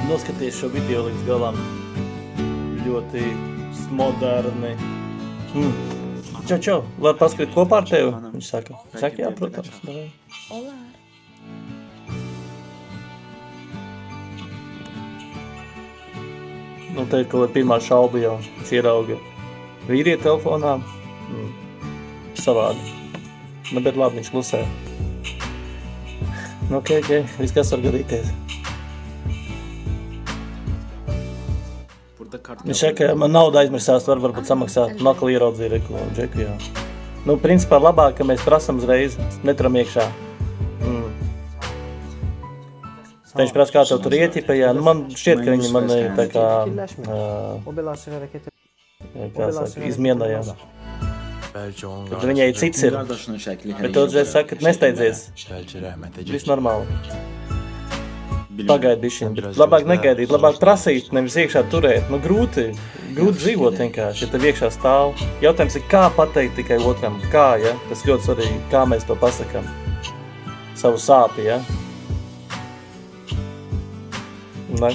Noskaties šo video līdz galam. Ļoti moderni. Čau. Var paskatīt kopā ar tevi? Viņš saka. Saka, jā, protams. Olá. Nu, te ir kaut kāda pirmā šauba jau. Viņš ierauga vīrieti telefonā. Savādi. Nu, bet labi, viņš klusē. Nu, ok, viss kas var gadīties. Viņš saka, man nauda aizmirsās, varbūt samaksāt. Un atkal ieraudzīja reku džeku, jā. Nu, principā labāk, ka mēs prasam uzreiz, neturam iekšā. Viņš prasa, kā tev tur ieķipa, jā. Nu, man šķiet, ka viņi man tā kā, izmiena, jā. Kad viņai cits ir. Bet tu uzreiz saka, nesteidzies. Viss normāli. Pagaid bišķiņ. Labāk negaidīt, labāk prasīt, nevis iekšā turēt. Nu, grūti dzīvot vienkārši, ja tev iekšā stāv. Jautājums ir, kā pateikt tikai otram? Kā, ja? Tas ļoti svarīgi, kā mēs to pasakam. Savu sāpi, ja? Ne?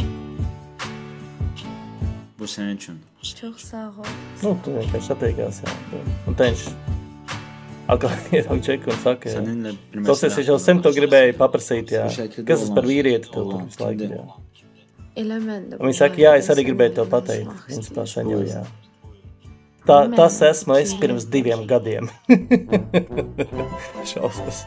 Bu senin için. Çok sağ ol. Nu, tu vienkārši satiekās, jā. Un te viņš atkal ieraug čeku un saka, jā. Seninle bir Tos es jau sen to gribēju paprasīt, jā. Kas tas par vīrieti tev tur visu laiku, jā. Elemendim. Un viņi saka, jā, es arī gribēju tev pateikt. Viņas tā sen jau, jā. Tas esmu es pirms 2 gadiem. Šausmas.